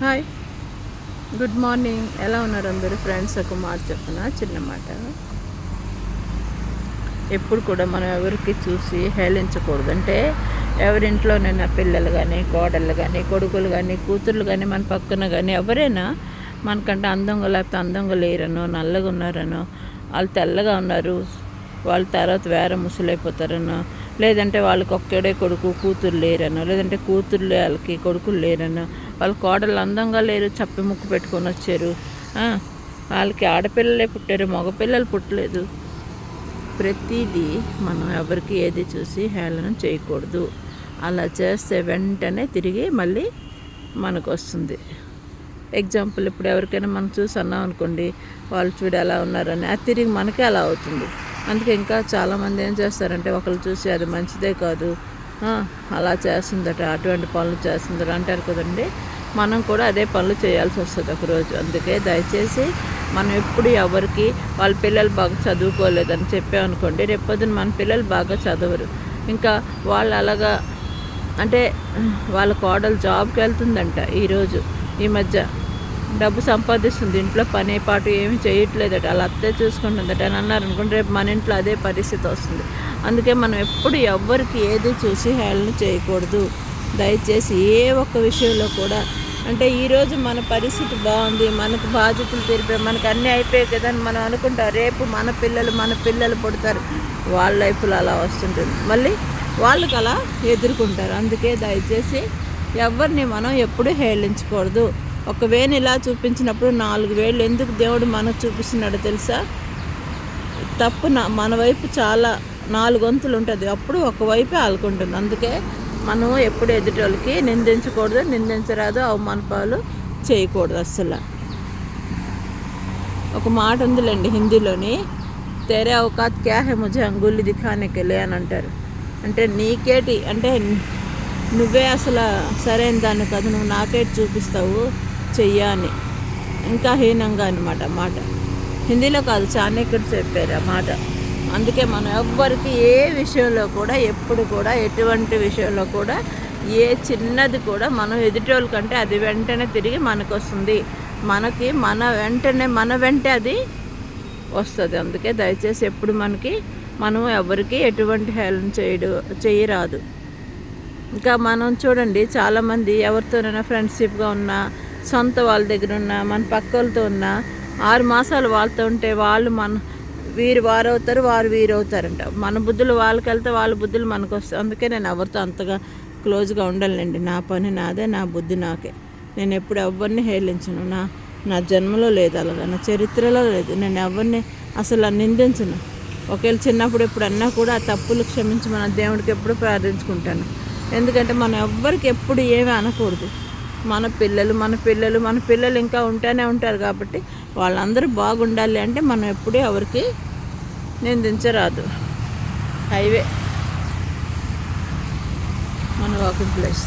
Hi, good morning. ఎలా ఉన్నారు అందరూ ఫ్రెండ్స్? ఒక మాట చెప్పనా, చిన్న మాట. ఎప్పుడు కూడా మనం ఎవరికి చూసి హేళించకూడదు. అంటే ఎవరింట్లోనైనా పిల్లలు కానీ, కోడళ్ళు కానీ, కొడుకులు కానీ, కూతుర్లు కానీ, మన పక్కన కానీ ఎవరైనా మనకంటే అందంగా లేకపోతే అందంగా లేరనో, నల్లగా ఉన్నారనో, వాళ్ళు తెల్లగా ఉన్నారు, వాళ్ళ తర్వాత వేరే ముసలైపోతారనో, లేదంటే వాళ్ళకి ఒక్కడే కొడుకు కూతురు లేరనో, లేదంటే కూతుర్లు వాళ్ళకి కొడుకులు లేరనో, వాళ్ళ కోడళ్ళు అందంగా లేరు, చప్పి ముక్కు పెట్టుకొని వచ్చారు, వాళ్ళకి ఆడపిల్లలే పుట్టారు, మగపిల్లలు పుట్టలేదు. ప్రతిదీ మనం ఎవరికి ఏది చూసి హేళన చేయకూడదు. అలా చేస్తే వెంటనే తిరిగి మళ్ళీ మనకు వస్తుంది. ఎగ్జాంపుల్, ఇప్పుడు ఎవరికైనా మనం చూసి అన్నాం అనుకోండి, వాళ్ళు చూడు ఎలా ఉన్నారని, అది తిరిగి మనకే అలా అవుతుంది. అందుకే ఇంకా చాలామంది ఏం చేస్తారంటే ఒకళ్ళు చూసి అది మంచిదే కాదు, అలా చేస్తుందట, అటువంటి పనులు చేస్తుందట అంటారు కదండి. మనం కూడా అదే పనులు చేయాల్సి వస్తుంది ఒకరోజు. అందుకే దయచేసి మనం ఎప్పుడు ఎవరికి వాళ్ళ పిల్లలు బాగా చదువుకోలేదని చెప్పామనుకోండి, రేపొద్దున మన పిల్లలు బాగా చదవరు. ఇంకా వాళ్ళు అలాగా అంటే వాళ్ళ కోడలు జాబ్కి వెళ్తుందంట, ఈ మధ్య డబ్బు సంపాదిస్తుంది, ఇంట్లో పని పాటు ఏమి చేయట్లేదట, అలా అత్తే చూసుకుంటుందట అని అన్నారనుకోండి, రేపు మన ఇంట్లో అదే పరిస్థితి వస్తుంది. అందుకే మనం ఎప్పుడు ఎవ్వరికి ఏది చూసి హేళన చేయకూడదు. దయచేసి ఏ ఒక్క విషయంలో కూడా అంటే ఈరోజు మన పరిస్థితి బాగుంది, మనకు బాధ్యతలు తెలిపే, మనకు అన్నీ అయిపోయాయి కదా అని మనం అనుకుంటాం. రేపు మన పిల్లలు పుడతారు, వాళ్ళ లైఫ్లో అలా వస్తుంటుంది, మళ్ళీ వాళ్ళకి అలా ఎదుర్కొంటారు. అందుకే దయచేసి ఎవరిని మనం ఎప్పుడు హేళించకూడదు. ఒక వేణి ఇలా చూపించినప్పుడు 4 వేళ్ళు ఎందుకు దేవుడు మనకు చూపిస్తున్నాడో తెలుసా? తప్పు మన వైపు చాలా 4 వంతులు ఉంటుంది, అప్పుడు ఒకవైపే ఆలుకుంటుంది. అందుకే మనం ఎప్పుడు ఎదుటోళ్ళకి నిందించకూడదు, నిందించరాదు, అవమానపాలు చేయకూడదు అస్సలు. ఒక మాట ఉందిలేండి హిందీలోని, తెరే ఔకాత్ క్యా హై ముझे అంగులి దిఖానే కే లే అని అంటారు. అంటే నీకేటి, అంటే నువ్వే అసలు సరైన దాన్ని కాదు, నువ్వు నాకేటి చూపిస్తావు చెయ్యా అని, ఇంకా హీనంగా అనమాట మాట. హిందీలో కాదు, చాణక్యుడు చెప్పారు ఆ మాట. అందుకే మనం ఎవ్వరికి ఏ విషయంలో కూడా, ఎప్పుడు కూడా, ఎటువంటి విషయంలో కూడా, ఏ చిన్నది కూడా మనం ఎదుటోళ్ళ కంటే అది వెంటనే తిరిగి మనకు వస్తుంది, మన వెంటే అది వస్తుంది. అందుకే దయచేసి ఎప్పుడు మనం ఎవరికి ఎటువంటి హేళన చేయరాదు. ఇంకా మనం చూడండి, చాలామంది ఎవరితోనైనా ఫ్రెండ్షిప్గా ఉన్నా, సొంత వాళ్ళ దగ్గర ఉన్నా, మన పక్క వాళ్ళతో ఉన్నా, 6 మాసాలు వాళ్ళతో ఉంటే వాళ్ళు వారు అవుతారు, వారు వీరు అవుతారంట. మన బుద్ధులు వాళ్ళకి వెళ్తే వాళ్ళ బుద్ధులు మనకు వస్తాయి. అందుకే నేను ఎవరితో అంతగా క్లోజ్గా ఉండాలండి. నా పని నాదే, నా బుద్ధి నాకే. నేను ఎప్పుడు ఎవరిని హేళించను, నా జన్మలో లేదు, అలాగా నా చరిత్రలో లేదు. నేను ఎవరిని అసలు నిందించను. ఒకవేళ చిన్నప్పుడు ఎప్పుడు అన్నా కూడా ఆ తప్పులు క్షమించి మన దేవుడికి ఎప్పుడు ప్రార్థించుకుంటాను. ఎందుకంటే మనం ఎవ్వరికి ఎప్పుడు ఏమీ అనకూడదు. మన పిల్లలు ఇంకా ఉంటూనే ఉంటారు కాబట్టి వాళ్ళందరూ బాగుండాలి అంటే మనం ఎప్పుడూ ఎవరికి నిందించరాదు. హైవే మన వాకింగ్ ప్లేస్.